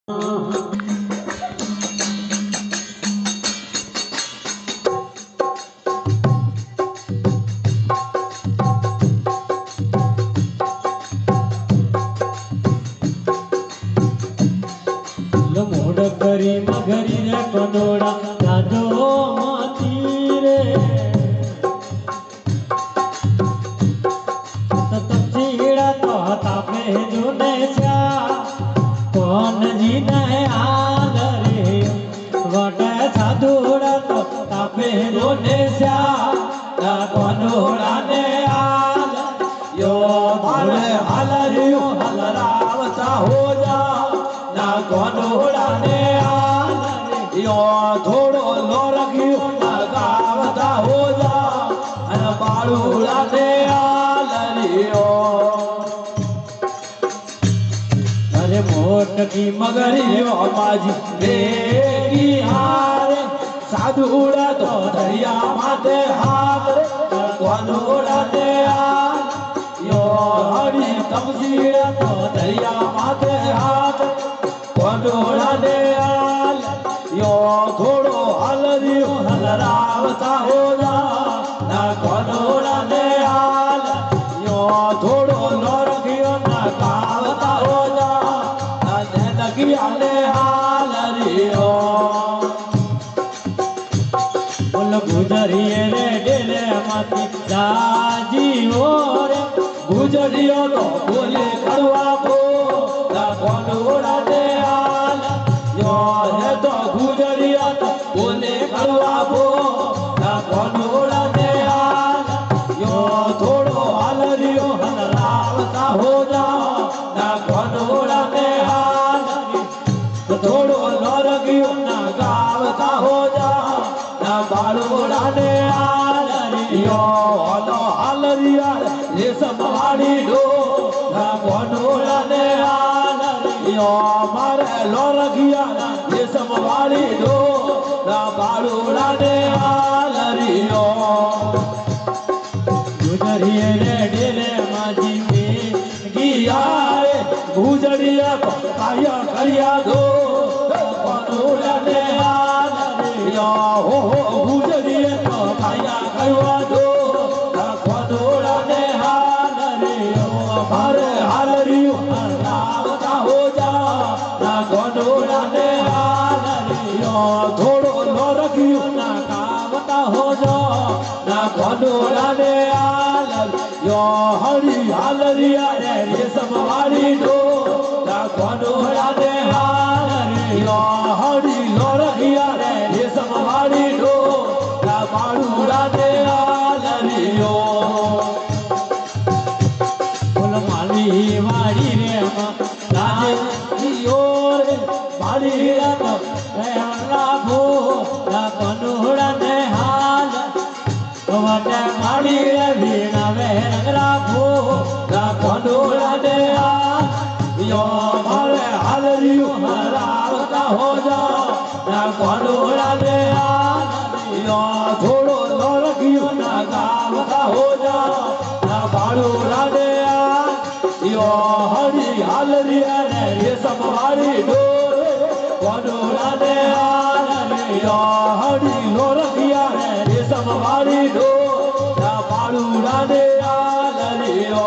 मोड़ करी मगरी रे कनोड़ा दादो माती रे तपचीड़ा तो तापे जुने छा कौन जी ने आल रे वटे साधुड़ा तो तापे जुने छा कनोड़ा ने आल यो मारे हलरियो हलरावता हो जा ना कनोड़ा ने आल यो थोड़ो लोरगियो ना गावता हो जा अन बाळूड़ा ने आल रियो अरे मोट की मगरियो माजी बेगी हार साधुड़ा तो दरिया माथे हाथ कनोड़ा ने आल यो हरी तपसीड़ा तो दरिया माथे हाथ कनोड़ा ने आल यो थोड़ो हलरियो हलरावता हो जा ना कनोड़ा ने आल यो थोड़ो लोरगियो ना गावता हो जा ना नगिया ने हाल रियो बोल गुजरिए रे डेले माती जाजी ओरे गुजरियो तो बोले करवा को ना कनोड़ा ने आल यो है तो गुजरिया तो बोले करवा को ना कनोड़ा ने आल यो थोड़ो हलरियो हलरावता हो जा ना कनोड़ा ने आल थोड़ो लोरगियो ना गावता हो जा ना बाळूड़ा ने आल रियो हलो हलरिया ये संभाली दो ना कनोड़ा ने आल रियो मारे लोरगिया ये संभाली दो ना बाळूड़ा ने आल रियो गुजरिए रे डेरे माजी में गिया रे गुजरिया काया करिया दो कनोड़ा ने आल रियो हो गुजरिए काया करवा दो कनोड़ा ने आल रियो मारे हाल रियो हलरावता हो जा ना कनोड़ा ने आल रियो थोड़ो लोरगियो ना गावता हो जा ना कनोड़ा ने आल यो हरी हालरिया रे संभाली दो ना कनोड़ा ने आल रियो हरी लोरगिया रे संभाली दो ना बाळूड़ा ने आल रियो बोल माली वाड़ी रे लाजियो रे माली रे राघो ना कनोड़ा ने हाल वटे माली रे वीणा वे राघो ना कनोड़ा ने हाल यो मारे हलरियो हलरावता हो जा ना कनोड़ा ने हाल यो थोड़ो लोरगियो ना गावता हो जा ना बाळूड़ा ने हाल यो हरी हलरिया रे संभाली दो कनोड़ा ने हाल यो हरी लोरगिया रे संभाली दो ना बाळूड़ा ने हाल रियो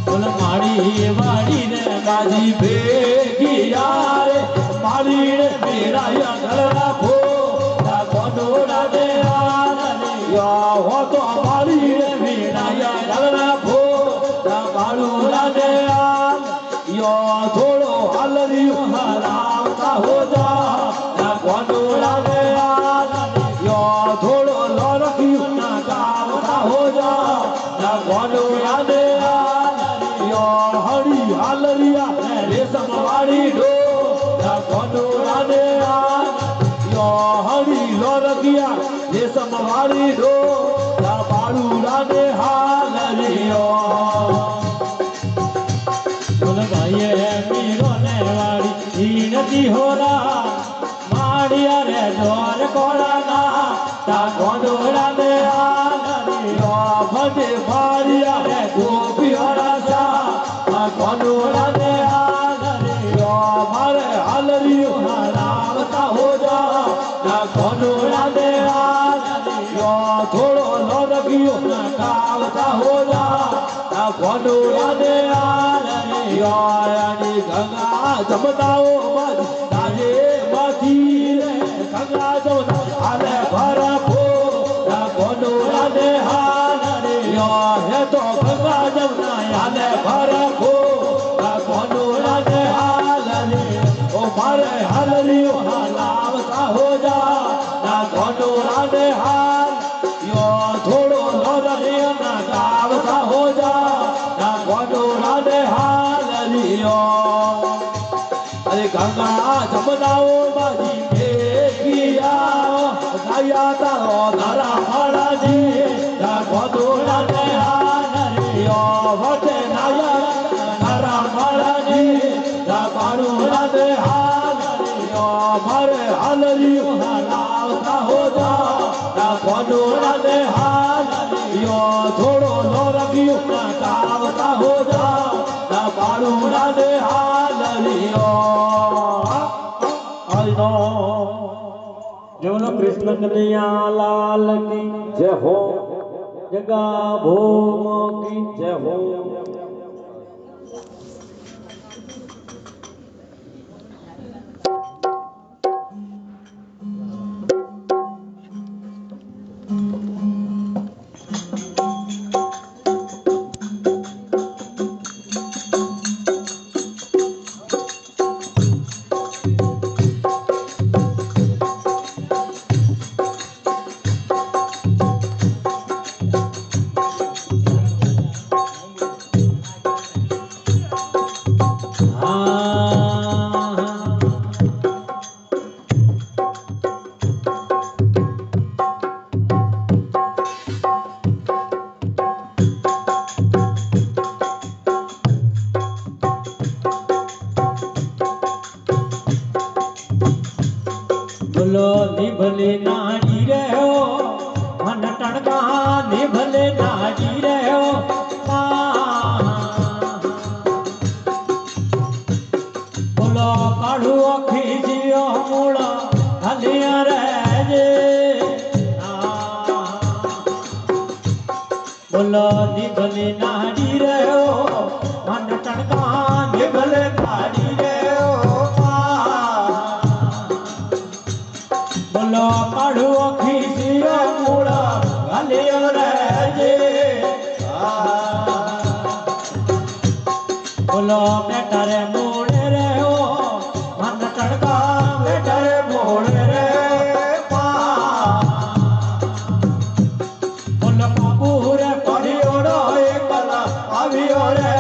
बोल माड़ी वाड़ी रे बाजी बेगी यार माड़ी रे मेरा या गलरा खो ना कनोड़ा ने हाल रियो हो तो माड़ी रे मेरा या गलरा खो ना बाळूड़ा ने हाल यो थोड़ो हलरियो हलरावता हो जा ना कनोड़ा ने हाल यो थोड़ो लोरगियो ना गावता हो जा ना कनोड़ा ने हाल यो हरी हालरिया रे संभाली दो ना कनोड़ा ने हाल यो हरी लोरगिया रे संभाली दो ना बाळूड़ा ने हाल रियो बोल भाई मीरो ने वाड़ी नदी हो रहा माड़िया रे द्वार कोड़ा ना ता कनोड़ा ने हाल रियो भजे माड़िया रे गोपी हरा सा कनोड़ा ने हाल रियो ગોંડોળા ને હાલ રે યાની ગંગા જમનાઓ મત તાજે માંથી રે ગંગા જમના હાલે ભરપો ગોંડોળા ને હાલ રે યા હે તો ગંગા જમના હાલે ભરપો ગોંડોળા ને હાલ રે ઓ મારે હાલરીઓ હાલાવતા હો જા ના ગોંડોળા ને હાલ થોડો લોરિયો ના ગાવતા હો જા ના ગોંડોળા ને હાલ લિયો અરે ગંગા જમનાઓ બાજી ભેગિયા ગાયા તારો ધારા માળાજી ના ગોંડોળા ને હાલ લિયો વટે નાયા ધારા માળાજી ના ગોંડોળા ને હાલ લિયો મારે હાલ લિયો હાલાવતા હો જા ના ગોંડોળા ને હાલ લિયો થોડો નો રખ્યો ના ગાવતા હો જા ના ગોંડોળા ને હાલ લિયો હરિનો જોલો કૃષ્ણ કનૈયા લાલ કી જય હો જગા ભોમ કી જય હો निभले नाड़ी रहो मन टणका निभले नाड़ी रहो बोलो काढ़ू खींचियो मूला हलिया रहे बोलो निभले नाड़ी रहो मन टणका निभले नाड़ी रहो बोलो काढ़ू खींचियो मूला हलिया रहे बोलो बेटरे मोड़े रहो मन टणका बेटरे मोड़े रे बोलो बाबू रे पढ़ियो रो एकला आवियो रे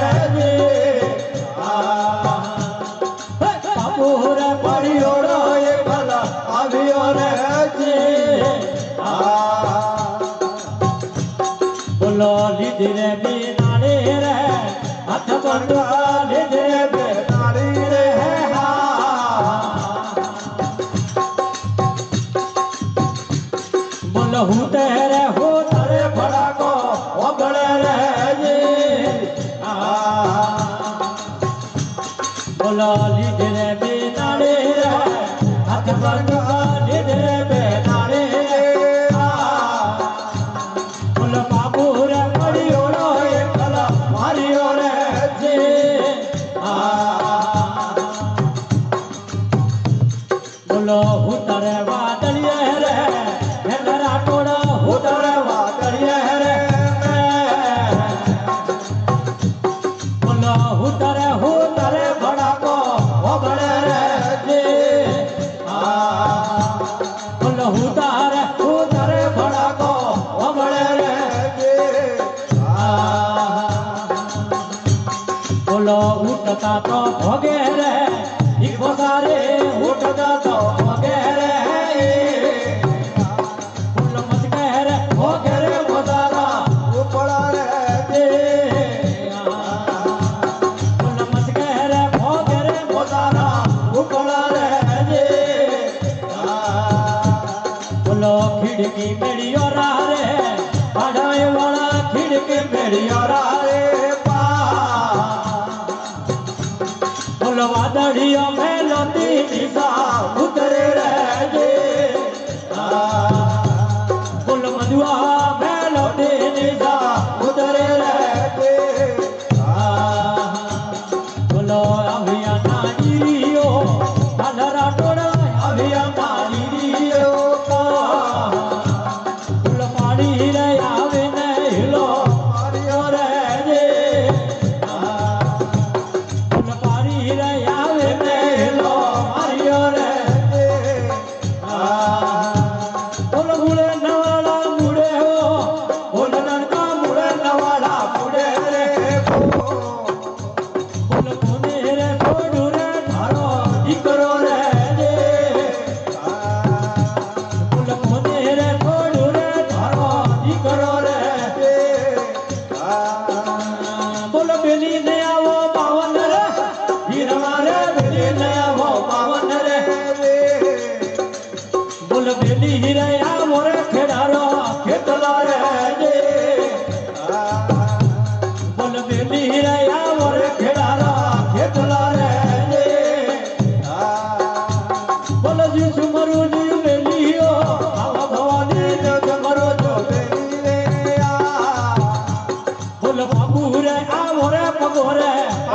बाबू रे पढ़ियो रो एकला आवियो रे बोलो लीधे बिनाले रे हाथ बंदा लीधे बिनाले रे बोलो हूँ तेरे हो तारे बड़ा को वो बड़े रे बोलो लीधे बिनाले रे हाथ बंदा लीधे बिनाले बोलो बाबू रे पढ़ियो रो एकला मारियो रे बोलो हुतरे वादलिए रे हेलरा टोड़ा हुतरे वादलिए रे बोलो हुतरे हुतरे बड़ा को वो बड़े रे बोलो हुतरे हुतरे बड़ा को वो बड़े रे बोलो उठता तो भोगे रे इको सारे उठता तो भोगे रे बोलो मत कह रे भोगे रे मोदारा उपड़ा रे बोलो मत कह रे भोगे रे मोदारा उपड़ा रे बोलो खिड़की मेड़ियो रे बढ़ाए वाला खिड़की मेड़ियो रे बोलो वादड़ियों में लोती निशा उतरे रहे बोलो मधुआ में लोती निशा उतरे रहे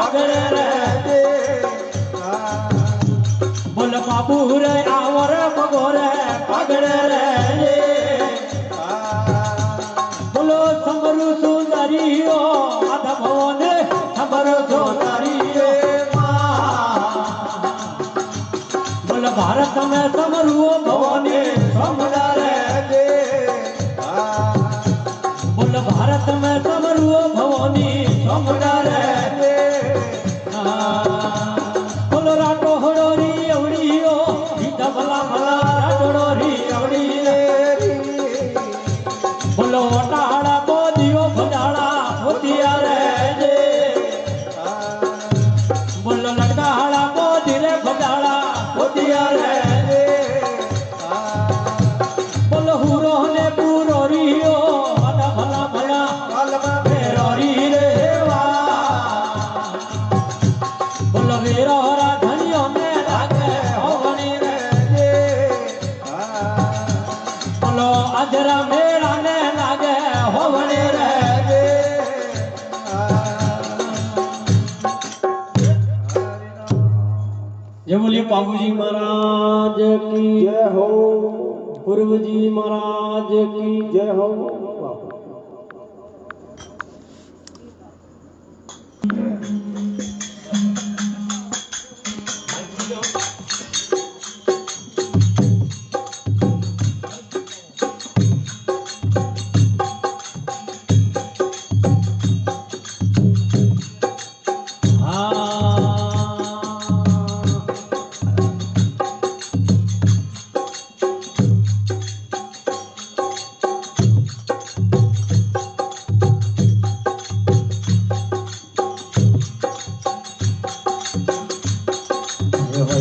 આગળ રે બોલ બાબુ રે આવર મગો રે આગળ રે બોલો સમરુ સુંદરીઓ માધા ભવને સમરુ સુંદરીઓ બોલ ભારત में समरू भवानी समरा रे बोल भारत में समरू भवानी समरा रे बोल राटो हड़ोरी अवड़ियो सीधा भला भला राटोड़ी अवड़ी बोलो ओटाड़ा बोदियो भजाड़ा होतिया रे बोलो लड़काड़ा बोदी रे भजाड़ा होतिया रे बोलो हुरो ने पूरो रियो भला भला भला भला फेरोरी रे वा बोलो वीरो रा धनियो में लागे होवनी रे बोलो अजरा मेरा ने लागे होवनी रे जय बोलिए बाबूजी महाराज की जय हो पूर्व जी महाराज की जय हो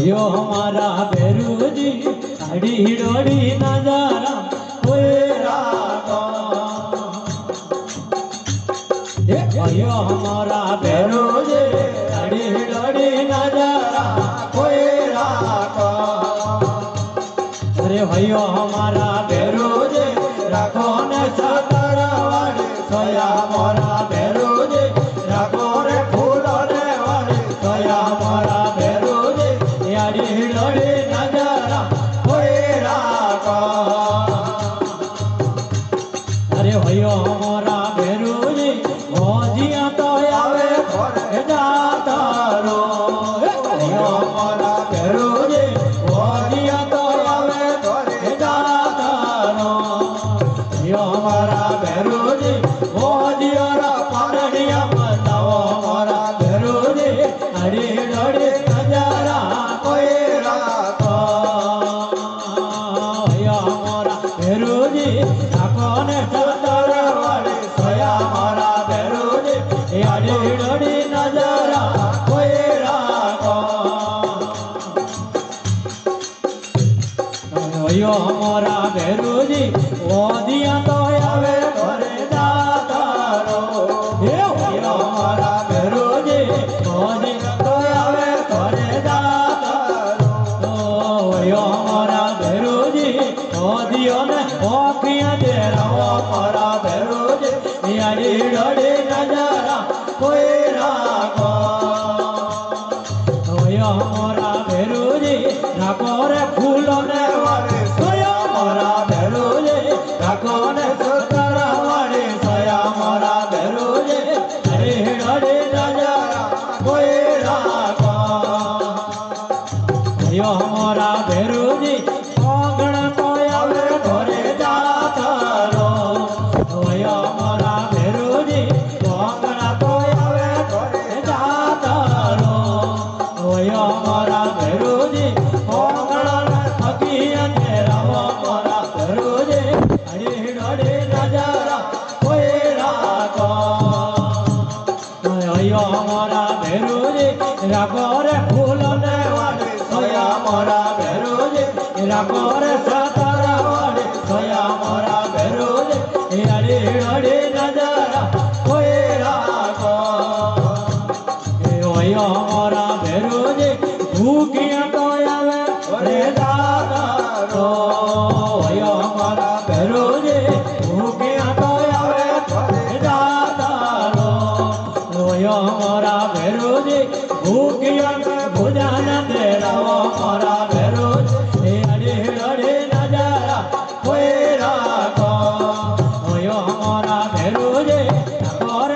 यो हमारा बेरूजी साड़ी हिड़ोड़ी नजारा यो हमारा बेरूजी साड़ी हिड़ोड़ी नजारा अरे भयो हमारा बेरूजी राखो ने सतरवाड़ी सोया मोरा बेरूजी राखो रे फूलो ने वाड़ी सोया मोरा बेरूजी याड़ी हिड़ोड़ी नजारा अरे भयो हमारा बेरूजी भोजिया तो आवे घरे जाता रो भयो हमारा बेरूजी भोजिया तो आवे घरे जाता रो भयो हमारा बेरूजी भोजिया रा पारड़िया बताओ हमारा बेरूजी अड़ी डोड़ी नजारा कोई राको भयो हमारा बेरूजी राको ने सतर वाले सोया हमारा बेरूजी अड़ी डोड़ी नजारा कोई राको भयो हमारा बेरूजी वो दिया तो आवे घरे जाता रो भयो हमारा बेरूजी वो दिया तो आवे घरे जाता रो भयो हमारा बेरूजी वो दियो ने ओखियां दे रहो हमारा बेरूजी यारी डोड़ी नजारा कोई राको भयो हमारा बेरूजी राको रे फूलो ने वाले सोया मोरा बेरूजी राको ने सतरा वाले सोया मोरा बेरूजी अरे डोड़ी नजारा कोई राको भयो हमारा बेरूजी ओगण तो आवे घरे जाता रो भयो हमारा बेरूजी ओगण तो आवे घरे जाता रो भयो हमारा बेरूजी ओगण थकिया तेरा मोरा बेरूजी अरे डोड़ी नजारा कोई राको भयो हमारा बेरूजी राको रे फूलो ने वाले सोया मोरा बेरूजी राको रे सतरा वाले सोया मोरा बेरूजी अरे डोड़ी नजारा कोई राको भयो हमारा बेरूजी भूखिया तो आवे रे दादा रो भयो हमारा बेरूजी भूखिया तो आवे रे दादा रो भयो हमारा बेरूजी ભેરોજી ભૂખ્યા ભોજન દેરાવો મારા ભેરોજી અડે અડે નજારા કોઈ રાખો ઓયો મારા ભેરોજી ઠાકોર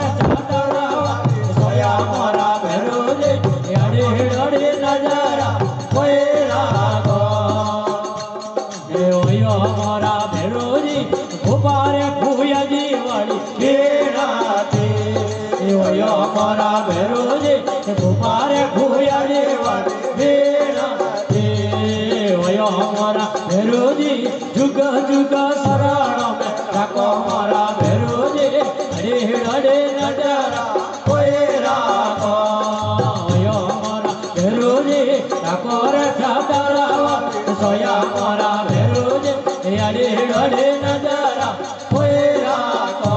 ચાદરા સોયા મારા ભેરોજી અડે અડે નજારા કોઈ રાખો ઓયો મારા ભેરોજી ભૂપારે ભૂયાજી વાળી વેણાથી ઓયો મારા ભેરોજી ભૂપારે ભૂયાજી વાળી વેણાથી ઓયો મારા ભેરોજી જુગ જુગ શરણ મેં રાખો મારા ભેરોજી અડે અડે નજારા કોઈ રાખો ઓયો મારા ભેરોજી ઠાકોર ઠાકરાવા સોયા મારા ભેરોજી અડે અડે નજારા કોઈ રાખો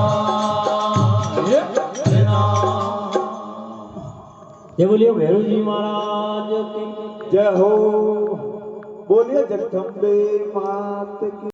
जय बोलिए भैरव जी महाराज की जय हो। बोलिए जगदम्बे मात की।